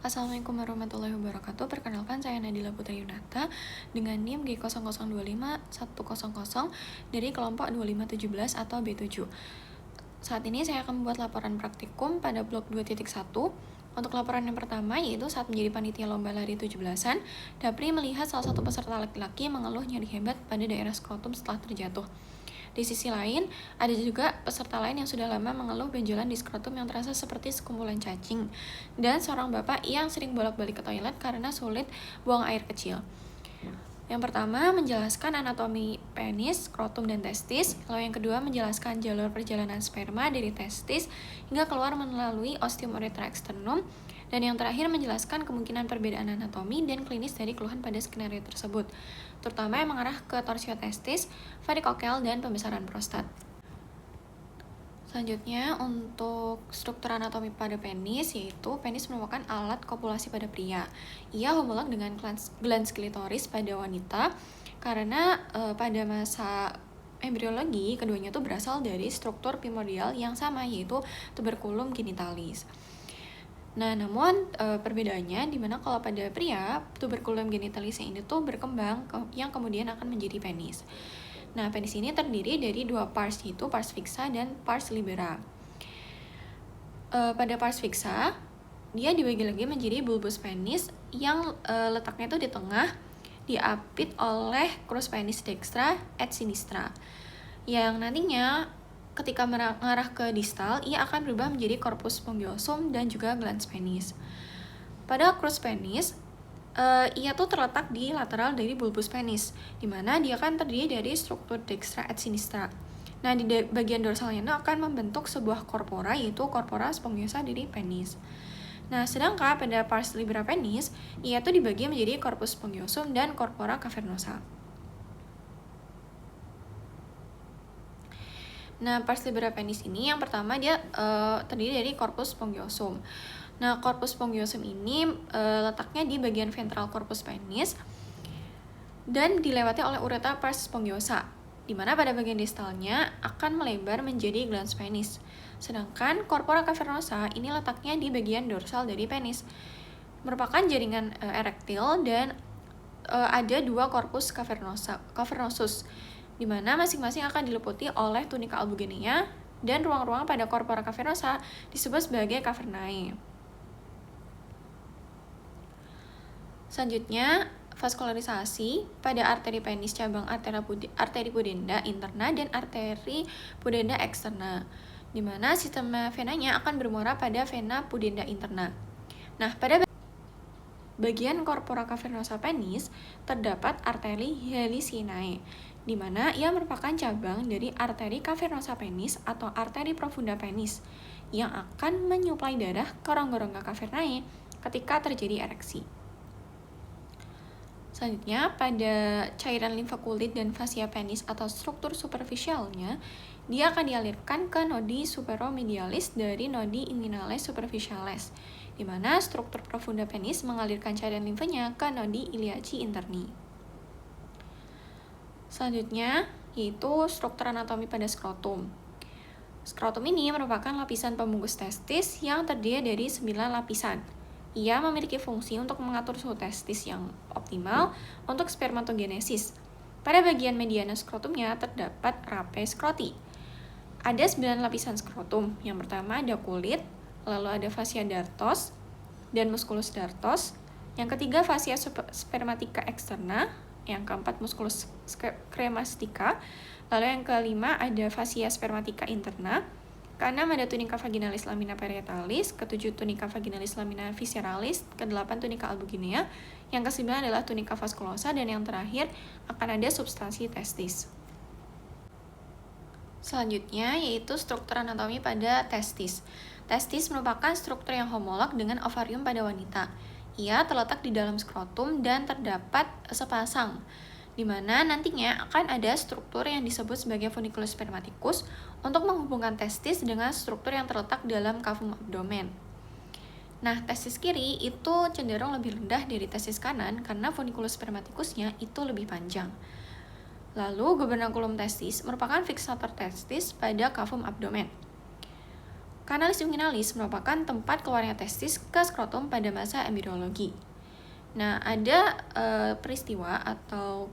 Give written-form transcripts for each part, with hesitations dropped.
Assalamualaikum warahmatullahi wabarakatuh. Perkenalkan, saya Nadila Putri Yunata dengan NIM G0025-100 dari kelompok 2517 atau B7. Saat ini saya akan membuat laporan praktikum pada blok 2.1. Untuk laporan yang pertama, yaitu saat menjadi panitia lomba lari 17-an, Dapri melihat salah satu peserta laki-laki mengeluh nyeri hebat pada daerah skrotum setelah terjatuh. Di sisi lain, ada juga peserta lain yang sudah lama mengeluh benjolan di skrotum yang terasa seperti sekumpulan cacing, dan seorang bapak yang sering bolak-balik ke toilet karena sulit buang air kecil. Yang pertama, menjelaskan anatomi penis, skrotum, dan testis. Lalu yang kedua, menjelaskan jalur perjalanan sperma dari testis hingga keluar melalui ostium uretra externum. Dan yang terakhir, menjelaskan kemungkinan perbedaan anatomi dan klinis dari keluhan pada skenario tersebut, terutama yang mengarah ke torsio testis, varikokel, dan pembesaran prostat. Selanjutnya, untuk struktur anatomi pada penis, yaitu penis merupakan alat kopulasi pada pria. Ia homolog dengan glans klitoris pada wanita, karena pada masa embriologi, keduanya itu berasal dari struktur primordial yang sama, yaitu tuberculum genitalis. Nah, namun perbedaannya dimana kalau pada pria, tuberculum genitalisnya ini tuh berkembang yang kemudian akan menjadi penis. Nah, penis ini terdiri dari dua pars, yaitu pars fixa dan pars libera. Pada pars fixa, dia dibagi lagi menjadi bulbus penis yang letaknya itu di tengah, diapit oleh crus penis dextra et sinistra, yang nantinya ketika mengarah ke distal, ia akan berubah menjadi corpus spongiosum dan juga glans penis. Pada crus penis, ia tuh terletak di lateral dari bulbus penis, di mana dia akan terdiri dari struktur dextra et sinistra. Nah, di bagian dorsalnya itu akan membentuk sebuah corpora, yaitu corpora spongiosa dari penis. Nah, sedangkan pada pars libera penis, ia tuh dibagi menjadi corpus spongiosum dan corpora cavernosa. Nah, pars libera penis ini yang pertama dia terdiri dari corpus spongiosum. Nah, corpus spongiosum ini letaknya di bagian ventral corpus penis dan dilewati oleh uretra pars spongiosa, di mana pada bagian distalnya akan melebar menjadi glans penis. Sedangkan corpora cavernosa ini letaknya di bagian dorsal dari penis, merupakan jaringan erektil, dan ada dua corpus cavernosus, di mana masing-masing akan diliputi oleh tunika albuginea, dan ruang-ruang pada corpora cavernosa disebut sebagai cavernae. Selanjutnya, vaskularisasi pada arteri penis cabang arteri pudenda interna dan arteri pudenda eksterna, di mana sistem venanya akan bermuara pada vena pudenda interna. Nah, pada bagian corpora cavernosa penis terdapat arteri helicinae, di mana ia merupakan cabang dari arteri cavernosa penis atau arteri profunda penis yang akan menyuplai darah ke rongga-rongga cavernae ketika terjadi ereksi. Selanjutnya, pada cairan limfa kulit dan fascia penis atau struktur superficialnya, dia akan dialirkan ke nodi superomedialis dari nodi inguinales superficialis, di mana struktur profunda penis mengalirkan cairan limfanya ke nodi iliaci interni. Selanjutnya, yaitu struktur anatomi pada skrotum. Skrotum ini merupakan lapisan pembungkus testis yang terdiri dari 9 lapisan. Ia memiliki fungsi untuk mengatur suhu testis yang optimal untuk spermatogenesis. Pada bagian mediana skrotumnya terdapat rape skroti. Ada 9 lapisan skrotum. Yang pertama ada kulit, lalu ada fascia dartos dan musculus dartos. Yang ketiga fascia spermatica externa. Yang keempat musculus cremastica. Lalu yang kelima ada fascia spermatica interna. Keenam ada tunica vaginalis lamina parietalis. Ketujuh tunica vaginalis lamina visceralis. Kedelapan tunica albuginea. Yang kesembilan adalah tunica vasculosa, dan yang terakhir akan ada substansi testis. Selanjutnya yaitu struktur anatomi pada testis. Testis merupakan struktur yang homolog dengan ovarium pada wanita. Ia terletak di dalam skrotum dan terdapat sepasang, di mana nantinya akan ada struktur yang disebut sebagai funiculus spermaticus untuk menghubungkan testis dengan struktur yang terletak dalam cavum abdomen. Nah, testis kiri itu cenderung lebih rendah dari testis kanan karena funiculus spermaticusnya itu lebih panjang. Lalu, gubernaculum testis merupakan fiksator testis pada cavum abdomen. Kanalis inguinalis merupakan tempat keluarnya testis ke skrotum pada masa embriologi. Nah, ada peristiwa atau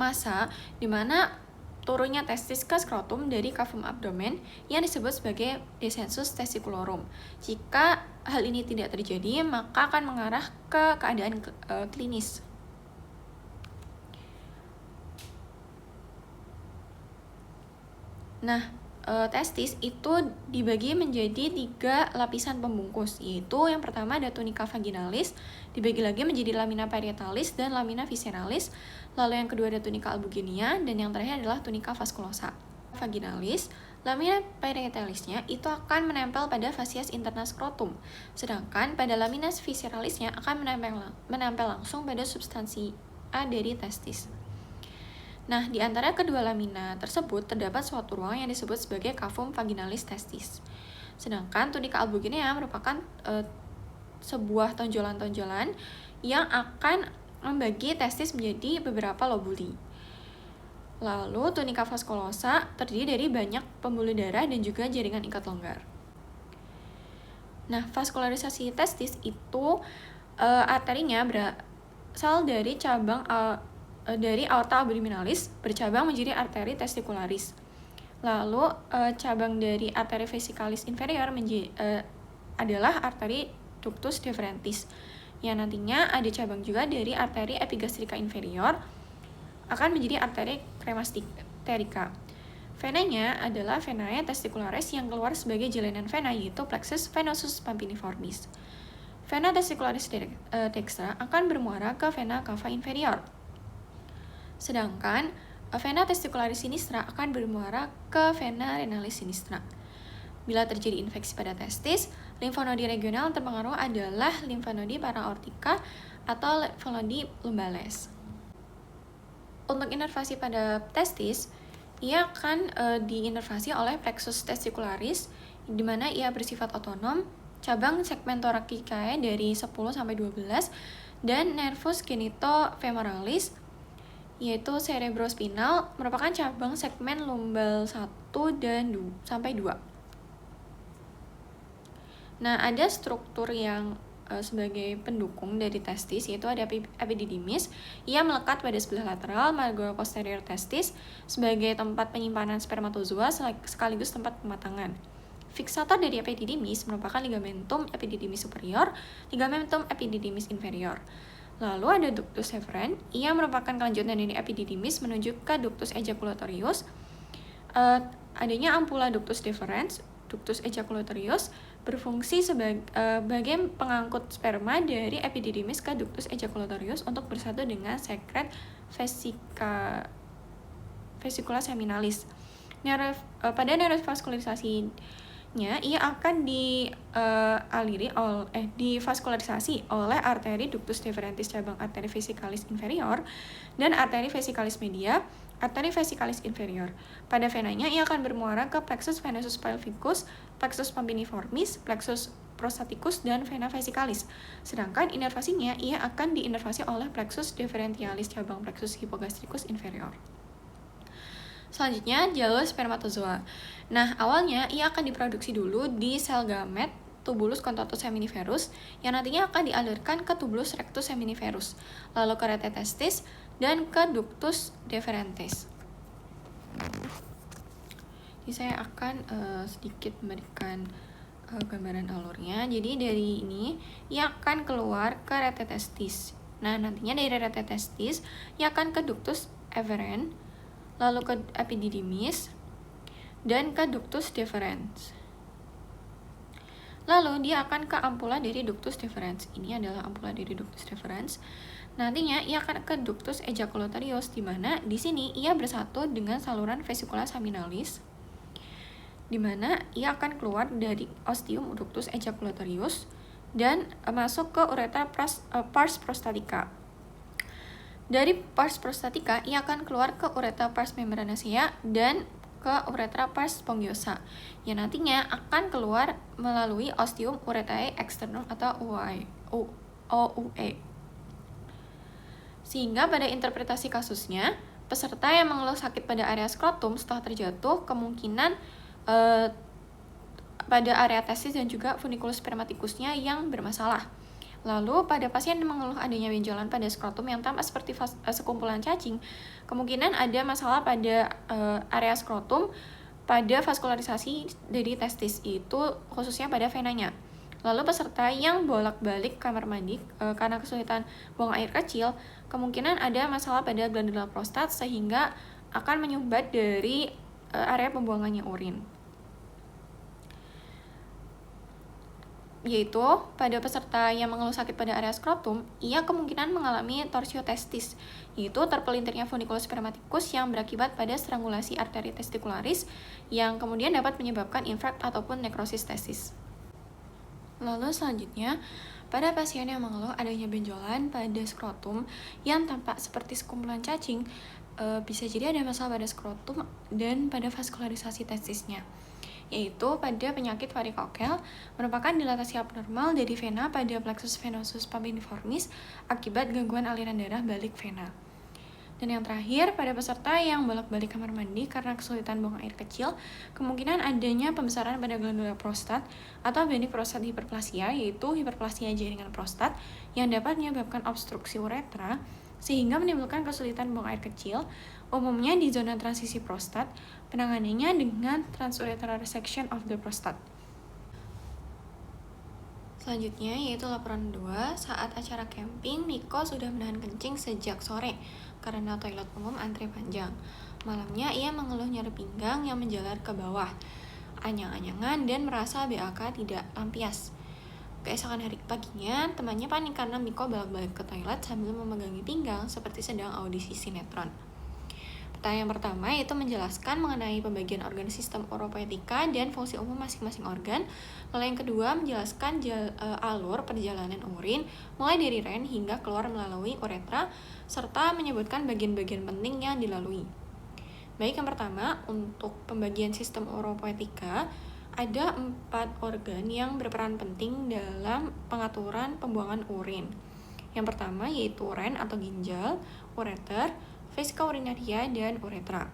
masa di mana turunnya testis ke skrotum dari cavum abdomen yang disebut sebagai descensus testiculorum. Jika hal ini tidak terjadi, maka akan mengarah ke keadaan klinis. Nah, testis itu dibagi menjadi 3 lapisan pembungkus, yaitu yang pertama ada tunica vaginalis, dibagi lagi menjadi lamina parietalis dan lamina visceralis, lalu yang kedua ada tunica albuginea, dan yang terakhir adalah tunica vasculosa. Vaginalis, lamina parietalisnya itu akan menempel pada fasies interna skrotum, sedangkan pada lamina visceralisnya akan menempel langsung pada substansi A dari testis. Nah, di antara kedua lamina tersebut terdapat suatu ruang yang disebut sebagai cavum vaginalis testis. Sedangkan tunica albuginea merupakan sebuah tonjolan-tonjolan yang akan membagi testis menjadi beberapa lobuli. Lalu tunica vasculosa terdiri dari banyak pembuluh darah dan juga jaringan ikat longgar. Nah, vaskularisasi testis itu arterinya berasal dari cabang dari aorta abdominalis bercabang menjadi arteri testicularis. Lalu cabang dari arteri vesicalis inferior adalah arteri ductus deferentis. Yang nantinya ada cabang juga dari arteri epigastrika inferior akan menjadi arteri cremasterica. Venanya adalah venae testicularis yang keluar sebagai jalanan vena, yaitu plexus venosus pampiniformis. Vena testicularis dextra akan bermuara ke vena cava inferior. Sedangkan vena testicularis sinistra akan bermuara ke vena renalis sinistra. Bila terjadi infeksi pada testis, limfonodi regional yang terpengaruh adalah limfonodi paraortika atau limfonodi lumbales. Untuk inervasi pada testis, ia akan diinervasi oleh plexus testicularis, di mana ia bersifat otonom, cabang segmen thoracicae dari 10-12, dan nervus genitofemoralis, yaitu cerebrospinal, merupakan cabang segmen lumbal 1 dan 2. Nah, ada struktur yang sebagai pendukung dari testis, yaitu ada epididymis. Ia melekat pada sebelah lateral margo posterior testis sebagai tempat penyimpanan spermatozoa sekaligus tempat pematangan. Fiksator dari epididymis merupakan ligamentum epididymis superior, ligamentum epididymis inferior. Lalu ada ductus efferent, ia merupakan kelanjutan dari epididymis menuju ke ductus ejaculatorius. Adanya ampula ductus deferens, ductus ejaculatorius berfungsi sebagai pengangkut sperma dari epididymis ke ductus ejaculatorius untuk bersatu dengan sekret vesicula seminalis. Pada neurovaskularisasinya, ia akan divaskularisasi oleh arteri ductus deferentis cabang arteri vesicalis inferior dan arteri vesicalis media, arteri vesicalis inferior. Pada venanya, ia akan bermuara ke plexus venosus pelvicus, plexus pampiniformis, plexus prostaticus, dan vena vesicalis. Sedangkan inervasinya, ia akan diinervasi oleh plexus deferentialis cabang plexus hypogastricus inferior. Selanjutnya, jalur spermatozoa. Nah, awalnya ia akan diproduksi dulu di sel gamet tubulus contortus seminiferus yang nantinya akan dialirkan ke tubulus rectus seminiferus, lalu ke rete testis dan ke ductus deferens. Jadi saya akan sedikit memberikan gambaran alurnya. Jadi dari ini ia akan keluar ke rete testis. Nah, nantinya dari rete testis ia akan ke ductus efferent, lalu ke epididymis, dan ke ductus deferens. Lalu dia akan ke ampula dari ductus deferens. Ini adalah ampula dari ductus deferens. Nantinya ia akan ke ductus ejaculatorius, di mana di sini ia bersatu dengan saluran vesicula seminalis, di mana ia akan keluar dari ostium ductus ejaculatorius dan masuk ke uretra pars prostatica. Dari pars prostatica, ia akan keluar ke uretra pars membranacea dan ke uretra pars spongiosa, yang nantinya akan keluar melalui ostium uretae externum atau OUE. Sehingga pada interpretasi kasusnya, peserta yang mengeluh sakit pada area skrotum setelah terjatuh kemungkinan pada area testis dan juga funiculus spermaticusnya yang bermasalah. Lalu, pada pasien yang mengeluh adanya benjolan pada skrotum yang tampak seperti sekumpulan cacing, kemungkinan ada masalah pada area skrotum pada vaskularisasi dari testis, itu khususnya pada venanya. Lalu, peserta yang bolak-balik kamar mandi karena kesulitan buang air kecil, kemungkinan ada masalah pada glandula prostat sehingga akan menyumbat dari area pembuangannya urin. Yaitu pada peserta yang mengeluh sakit pada area skrotum, ia kemungkinan mengalami torsiotestis, yaitu terpelintirnya funiculus spermaticus yang berakibat pada strangulasi arteri testicularis yang kemudian dapat menyebabkan infark ataupun nekrosis testis. Lalu selanjutnya, pada pasien yang mengeluh adanya benjolan pada skrotum yang tampak seperti sekumpulan cacing, bisa jadi ada masalah pada skrotum dan pada vaskularisasi testisnya, yaitu pada penyakit varikokel merupakan dilatasi abnormal dari vena pada plexus venosus papiniformis akibat gangguan aliran darah balik vena. Dan yang terakhir, pada peserta yang bolak-balik kamar mandi karena kesulitan buang air kecil, kemungkinan adanya pembesaran pada glandula prostat atau benik prostat hiperplasia, yaitu hiperplasia jaringan prostat yang dapat menyebabkan obstruksi uretra sehingga menimbulkan kesulitan buang air kecil, umumnya di zona transisi prostat. Penanganannya dengan transuretral resection of the prostate. Selanjutnya yaitu laporan 2, saat acara camping, Miko sudah menahan kencing sejak sore karena toilet umum antri panjang. Malamnya ia mengeluh nyeri pinggang yang menjalar ke bawah, anyang-anyangan dan merasa BAK tidak lampias. Keesokan hari paginya, temannya panik karena Miko bolak-balik ke toilet sambil memegangi pinggang seperti sedang audisi sinetron. Pertanyaan yang pertama yaitu menjelaskan mengenai pembagian organ sistem uropoetika dan fungsi umum masing-masing organ. Lalu yang kedua menjelaskan alur perjalanan urin mulai dari ren hingga keluar melalui uretra serta menyebutkan bagian-bagian penting yang dilalui. Baik, yang pertama untuk pembagian sistem uropoetika ada 4 organ yang berperan penting dalam pengaturan pembuangan urin. Yang pertama yaitu ren atau ginjal, ureter, vesika urinaria, dan uretra.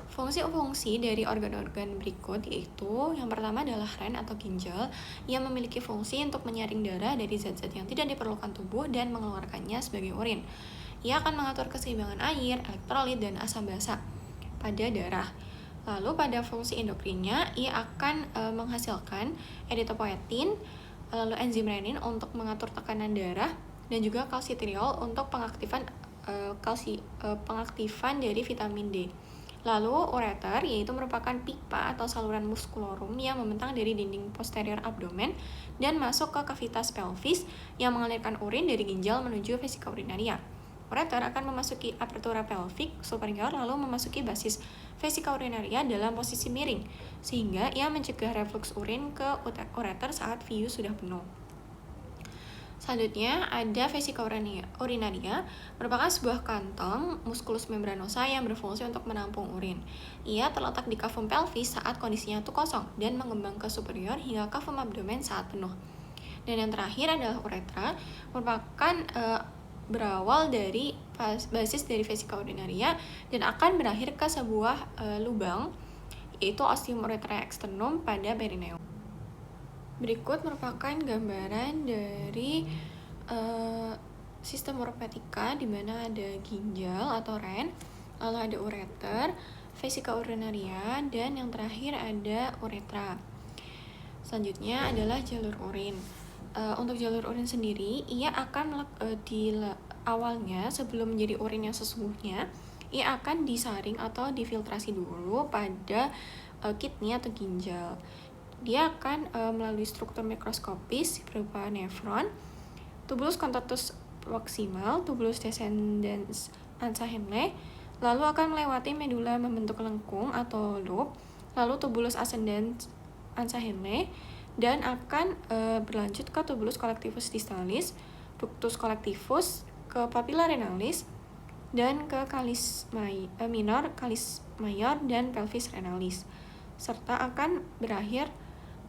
Fungsi-fungsi dari organ-organ berikut yaitu yang pertama adalah ren atau ginjal yang memiliki fungsi untuk menyaring darah dari zat-zat yang tidak diperlukan tubuh dan mengeluarkannya sebagai urin. Ia akan mengatur keseimbangan air, elektrolit, dan asam basa pada darah. Lalu pada fungsi endokrinnya, ia akan menghasilkan eritropoietin, lalu enzim renin untuk mengatur tekanan darah, dan juga kalsitriol untuk pengaktifan dari vitamin D. Lalu ureter yaitu merupakan pipa atau saluran muskulorum yang membentang dari dinding posterior abdomen dan masuk ke kavitas pelvis yang mengalirkan urin dari ginjal menuju vesika urinaria. Ureter akan memasuki apertura pelvic superior lalu memasuki basis vesika urinaria dalam posisi miring sehingga ia mencegah reflux urin ke ureter saat VU sudah penuh. Selanjutnya ada vesika urinaria, merupakan sebuah kantong musculus membranosa yang berfungsi untuk menampung urin. Ia terletak di cavum pelvis saat kondisinya itu kosong dan mengembang ke superior hingga cavum abdomen saat penuh. Dan yang terakhir adalah uretra, merupakan berawal dari basis dari vesika urinaria dan akan berakhir ke sebuah lubang yaitu ostium urethrae externum pada perineum. Berikut merupakan gambaran dari sistem uropoetika di mana ada ginjal atau ren, lalu ada ureter, vesika urinaria, dan yang terakhir ada uretra. Selanjutnya adalah jalur urin. Untuk jalur urin sendiri, ia akan awalnya sebelum menjadi urin yang sesungguhnya, ia akan disaring atau difiltrasi dulu pada kidney atau ginjal. Dia akan melalui struktur mikroskopis berupa nefron, tubulus contortus proximal, tubulus descendens ansa Henle, lalu akan melewati medula membentuk lengkung atau loop, lalu tubulus ascendens ansa Henle, dan akan berlanjut ke tubulus collectivus distalis, ductus collectivus, ke papilla renalis, dan ke calis minor, calis mayor, dan pelvis renalis, serta akan berakhir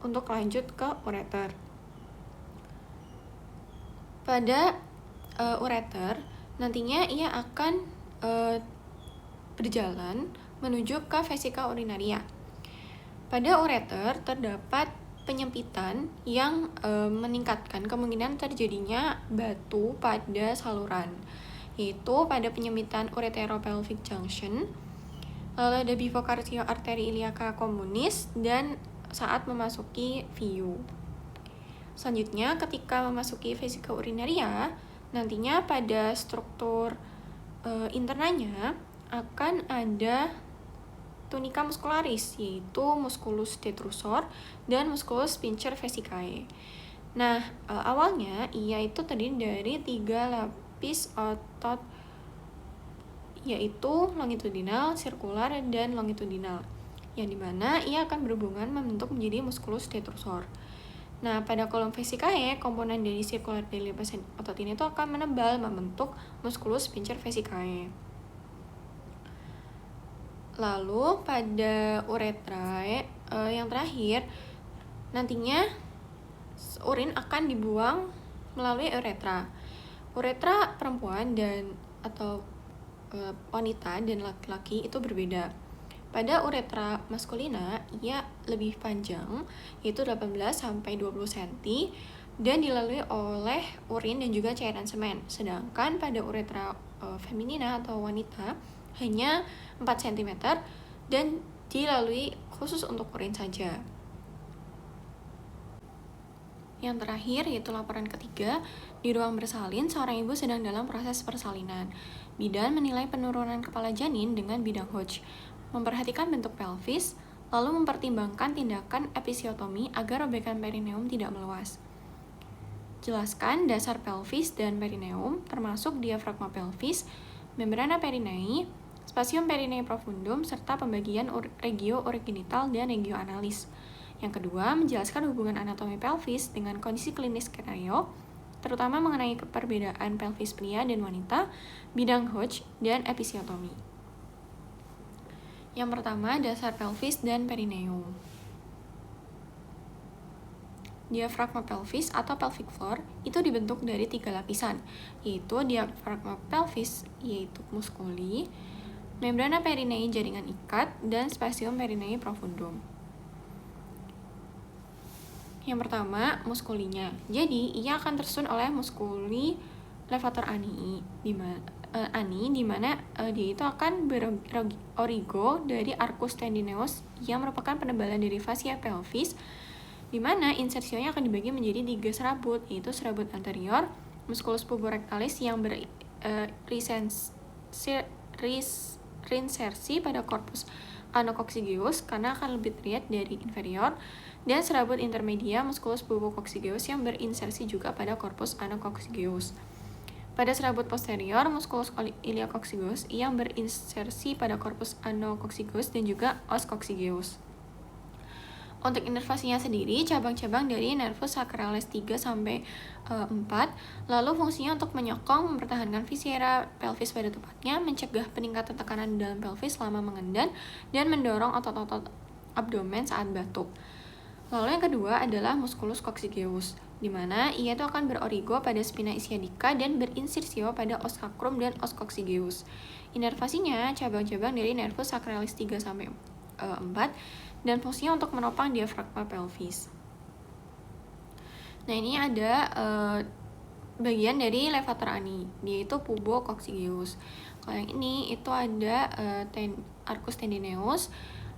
untuk lanjut ke ureter. Pada ureter, nantinya ia akan berjalan menuju ke vesika urinaria. Pada ureter terdapat penyempitan yang meningkatkan kemungkinan terjadinya batu pada saluran, yaitu pada penyempitan ureteropelvic junction, lalu ada bifurcatio arteri iliaca communis, dan saat memasuki VU. Selanjutnya, ketika memasuki vesika urinaria, nantinya pada struktur internanya akan ada tunica muscularis, yaitu musculus detrusor dan musculus sphincter vesicae. Nah, awalnya ia itu terdiri dari 3 lapis otot, yaitu longitudinal, sirkular, dan longitudinal, yang dimana ia akan berhubungan membentuk menjadi musculus detrusor. Nah, pada kolom vesicae, komponen dari sirkular dari lapisan otot ini itu akan menebal membentuk musculus sphincter vesicae. Lalu pada uretra yang terakhir, nantinya urin akan dibuang melalui uretra. Uretra perempuan dan atau wanita dan laki-laki itu berbeda. Pada uretra maskulina, ia lebih panjang, yaitu 18-20 cm, dan dilalui oleh urin dan juga cairan semen. Sedangkan pada uretra feminina atau wanita, hanya 4 cm dan dilalui khusus untuk urin saja. Yang terakhir yaitu laporan ketiga, di ruang bersalin seorang ibu sedang dalam proses persalinan. Bidan menilai penurunan kepala janin dengan bidang Hodge, memperhatikan bentuk pelvis, lalu mempertimbangkan tindakan episiotomi agar robekan perineum tidak meluas. Jelaskan dasar pelvis dan perineum, termasuk diafragma pelvis, membrana perinei, spasium perinei profundum, serta pembagian regio urogenital dan regio analis. Yang kedua, menjelaskan hubungan anatomi pelvis dengan kondisi klinis skenario, terutama mengenai perbedaan pelvis pria dan wanita, bidang Hodge, dan episiotomi. Yang pertama, dasar pelvis dan perineum. Diafragma pelvis atau pelvic floor itu dibentuk dari 3 lapisan, yaitu diafragma pelvis, yaitu muskuli, membrana perinei jaringan ikat, dan spasium perinei profundum. Yang pertama, muskulinya. Jadi, ia akan tersusun oleh muskuli levator ani, di mana dia itu akan berorigo dari arcus tendineus yang merupakan penebalan dari fascia pelvis, di mana insersionya akan dibagi menjadi 3 serabut, yaitu serabut anterior, musculus puborectalis yang berinsersi pada corpus anococcygeus karena akan lebih terlihat dari inferior, dan serabut intermedia musculus pubococcygeus yang berinsersi juga pada corpus anococcygeus. Pada serabut posterior, musculus iliococcygeus yang berinsersi pada corpus anococcygeus dan juga os coccygeus. Untuk inervasinya sendiri, cabang-cabang dari nervus sacralis 3-4, lalu fungsinya untuk menyokong, mempertahankan viscera pelvis pada tempatnya, mencegah peningkatan tekanan di dalam pelvis selama mengendan, dan mendorong otot-otot abdomen saat batuk. Lalu yang kedua adalah musculus coccygeus, di mana ia itu akan berorigo pada spina ischiadica dan berinsirsio pada os sacrum dan os coccygeus. Inervasinya cabang-cabang dari nervus sacralis 3-4 dan fungsinya untuk menopang diafragma pelvis. Nah, ini ada bagian dari levator ani, yaitu pubococcygeus. Kalau yang ini itu ada arcus tendineus,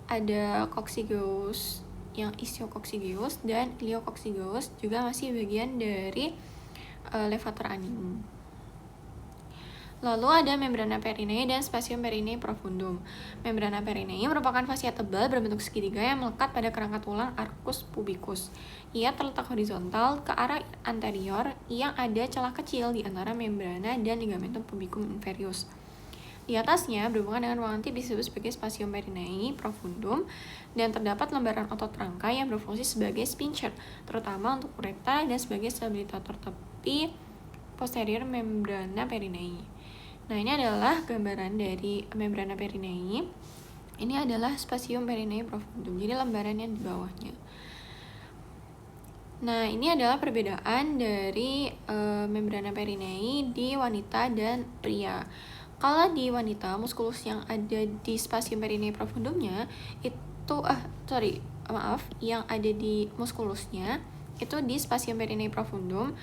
ada coccygeus yang ischio-coccygeus, dan iliococcygeus juga masih bagian dari levator ani. Lalu ada membrana perinei dan spasium perinei profundum. Membrana perinei merupakan fascia tebal berbentuk segitiga yang melekat pada kerangka tulang arcus pubicus. Ia terletak horizontal ke arah anterior yang ada celah kecil di antara membrana dan ligamentum pubicum inferius. Di atasnya berhubungan dengan ruangan tip disebut sebagai spasium perinei profundum, dan terdapat lembaran otot rangka yang berfungsi sebagai sphincter, terutama untuk uretra dan sebagai stabilisator tepi posterior membrana perinei. Nah, ini adalah gambaran dari membrana perinei. Ini adalah spasium perinei profundum, jadi lembaran yang di bawahnya. Nah, ini adalah perbedaan dari membrana perinei di wanita dan pria. Kalau di wanita, muskulus yang ada di spasium perinei profundumnya itu yang ada di muskulusnya itu di spasium perineum profundum.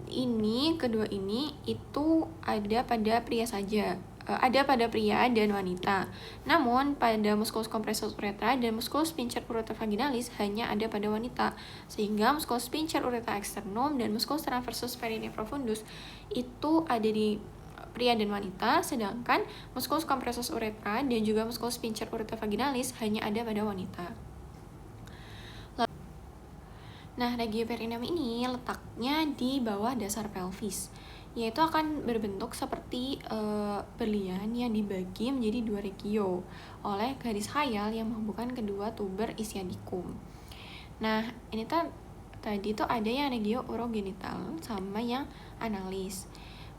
Ini kedua ini itu ada pada pria saja, ada pada pria dan wanita. Namun pada musculus compressor uretra dan musculus sphincter uretra vaginalis hanya ada pada wanita, sehingga musculus sphincter uretra externum dan musculus transversus perineum profundus itu ada di pria dan wanita, sedangkan musculus compressor uretra dan juga musculus sphincter uretra vaginalis hanya ada pada wanita. Nah, regioperineum ini letaknya di bawah dasar pelvis, yaitu akan berbentuk seperti berlian yang dibagi menjadi dua regio oleh garis khayal yang menghubungkan kedua tuber ischiadicum. Nah, ini tadi tuh ada yang regio urogenital sama yang analis.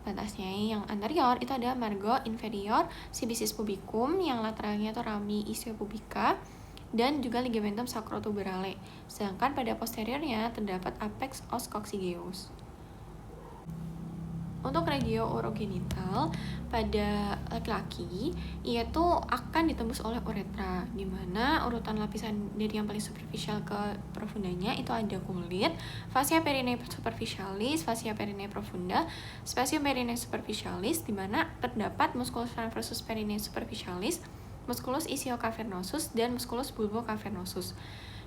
Batasnya yang anterior itu ada margo inferior sebasis pubicum, yang lateralnya itu rami ischiopubica dan juga ligamentum sacrotuberale. Sedangkan pada posteriornya terdapat apex os coccygeus. Untuk regio urogenital pada laki-laki yaitu akan ditembus oleh uretra, di mana urutan lapisan dari yang paling superficial ke profundanya itu ada kulit, fascia perineum superficialis, fascia perineum profunda, spasium perineum superficialis, di mana terdapat musculus transversus perineum superficialis, musculus ischiocavernosus dan musculus bulbocavernosus,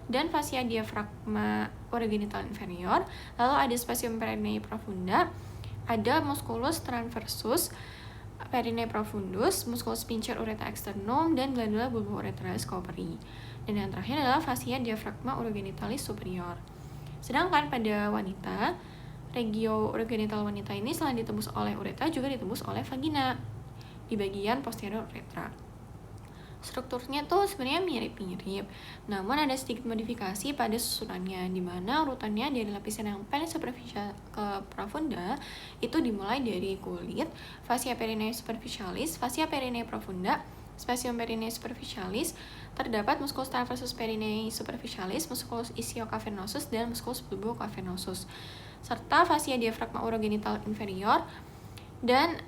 dan fascia diafragma urogenital inferior. Lalu ada spasium perineum profunda, ada musculus transversus perineum profundus, musculus sphincter uretra externum, dan glandula bulbouretralis Cowpery. Dan yang terakhir adalah fascia diafragma urogenitalis superior. Sedangkan pada wanita, regio urogenital wanita ini selain ditembus oleh uretra juga ditembus oleh vagina di bagian posterior uretra. Strukturnya tuh sebenarnya mirip-mirip, namun ada sedikit modifikasi pada susunannya, di mana urutannya dari lapisan yang paling superficial ke profunda itu dimulai dari kulit, fascia perineum superficialis, fascia perineum profunda, spasium perineum superficialis, terdapat musculus transversus perineum superficialis, musculus ischiocavernosus, dan musculus bulbocavernosus, serta fascia diafragma urogenital inferior, dan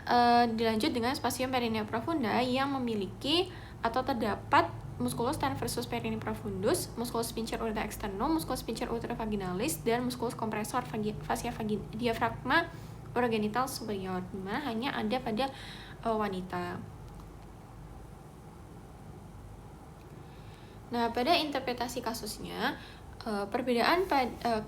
dilanjut dengan spasium perineum profunda yang memiliki atau terdapat musculus transversus perineum profundus, musculus sphincter uretra externum, musculus sphincter uretra vaginalis, dan musculus compressor fascia diafragma urogenital superior, dimana hanya ada pada wanita. Nah, pada interpretasi kasusnya, perbedaan pada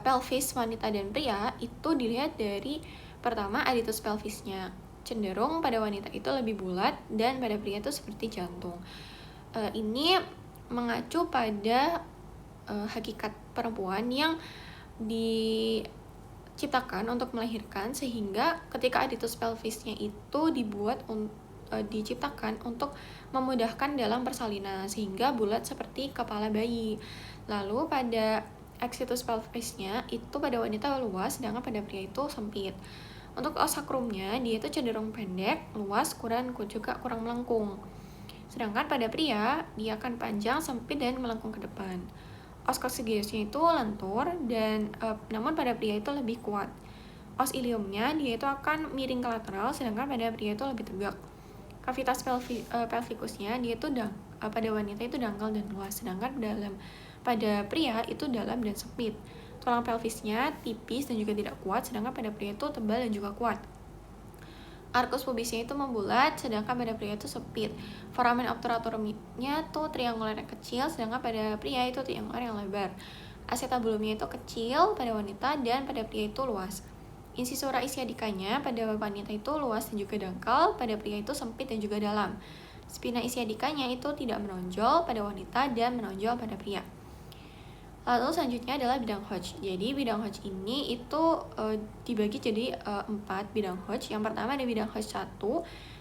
pelvis wanita dan pria itu dilihat dari pertama aditus pelvisnya. Cenderung pada wanita itu lebih bulat dan pada pria itu seperti jantung. Ini mengacu pada hakikat perempuan yang diciptakan untuk melahirkan, sehingga ketika aditus pelvisnya itu diciptakan untuk memudahkan dalam persalinan sehingga bulat seperti kepala bayi. Lalu pada exitus pelvisnya itu pada wanita luas, sedangkan pada pria itu sempit. Untuk os sakrumnya, dia itu cenderung pendek, luas, juga kurang melengkung. Sedangkan pada pria, dia akan panjang, sempit, dan melengkung ke depan. Os coccygeusnya itu lentur, dan namun pada pria itu lebih kuat. Os iliumnya, dia itu akan miring ke lateral, sedangkan pada pria itu lebih tegak. Kavitas pelvikusnya, dia itu pada wanita itu dangkal dan luas, sedangkan pada pria itu dalam dan sempit. Tulang pelvisnya tipis dan juga tidak kuat, sedangkan pada pria itu tebal dan juga kuat. Arcus pubisnya itu membulat, sedangkan pada pria itu sempit. Foramen obturatorumnya tuh triangular yang kecil, sedangkan pada pria itu triangular yang lebar. Acetabulumnya itu kecil pada wanita dan pada pria itu luas. Incisura ischiadicanya pada wanita itu luas dan juga dangkal, pada pria itu sempit dan juga dalam. Spina ischiadicanya itu tidak menonjol pada wanita dan menonjol pada pria. Lalu selanjutnya adalah bidang Hodge. Jadi bidang Hodge ini itu dibagi jadi 4 bidang Hodge. Yang pertama ada bidang Hodge 1,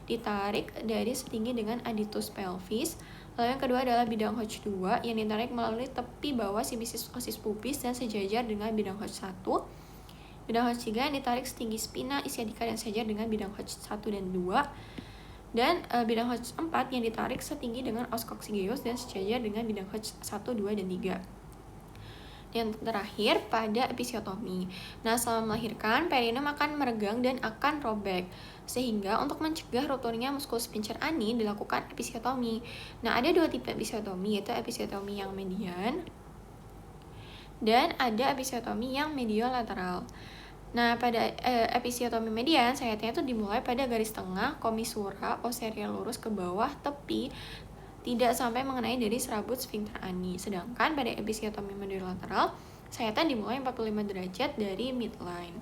ditarik dari setinggi dengan aditus pelvis. Lalu yang kedua adalah bidang Hodge 2 yang ditarik melalui tepi bawah sibisis osis pubis dan sejajar dengan bidang Hodge 1. Bidang Hodge 3 yang ditarik setinggi spina ischiadica dan sejajar dengan bidang Hodge 1 dan 2. Dan bidang Hodge 4 yang ditarik setinggi dengan os coccygeus dan sejajar dengan bidang Hodge 1, 2, dan 3. yang terakhir pada episiotomi. Nah, selama melahirkan, perineum akan meregang dan akan robek. Sehingga untuk mencegah rupturnya muskulus pincer ani dilakukan episiotomi. Nah, ada dua tipe episiotomi, yaitu episiotomi yang median dan ada episiotomi yang mediolateral. Nah, pada episiotomi median, sayatnya itu dimulai pada garis tengah komisura posterior lurus ke bawah tepi, tidak sampai mengenai dari serabut sphincter ani. Sedangkan pada episiotomi mediolateral, sayatan dimulai 45 derajat dari midline.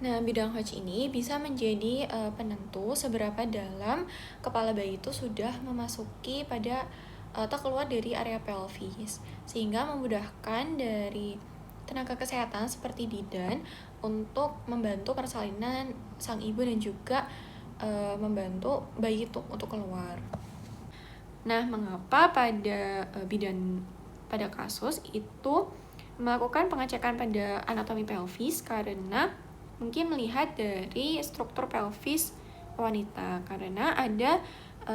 Nah, bidang Hodge ini bisa menjadi penentu seberapa dalam kepala bayi itu sudah memasuki pada atau keluar dari area pelvis, sehingga memudahkan dari tenaga kesehatan seperti bidan untuk membantu persalinan sang ibu dan juga membantu bayi itu untuk keluar. Nah, mengapa pada bidan pada kasus itu melakukan pengecekan pada anatomi pelvis? Karena mungkin melihat dari struktur pelvis wanita, karena ada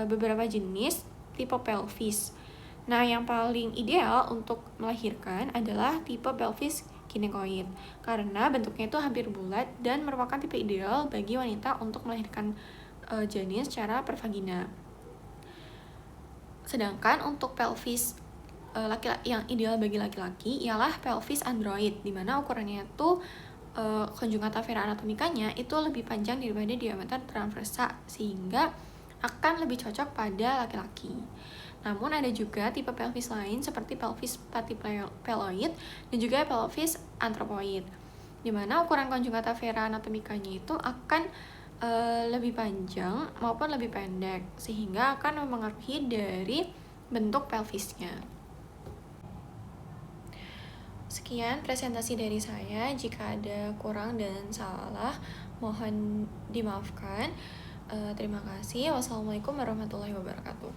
beberapa jenis tipe pelvis. Nah, yang paling ideal untuk melahirkan adalah tipe pelvis ginekoid, karena bentuknya itu hampir bulat dan merupakan tipe ideal bagi wanita untuk melahirkan janin secara pervagina. Sedangkan untuk pelvis laki-laki yang ideal bagi laki-laki ialah pelvis android, di mana ukurannya itu conjugata vera anatomikanya itu lebih panjang daripada diameter transversa, sehingga akan lebih cocok pada laki-laki. Namun ada juga tipe pelvis lain seperti pelvis platypeloid dan juga pelvis anthropoid, di mana ukuran conjugata vera anatomikanya itu akan lebih panjang maupun lebih pendek, sehingga akan mempengaruhi dari bentuk pelvisnya. Sekian presentasi dari saya. Jika ada kurang dan salah, mohon dimaafkan. Terima kasih. Wassalamualaikum warahmatullahi wabarakatuh.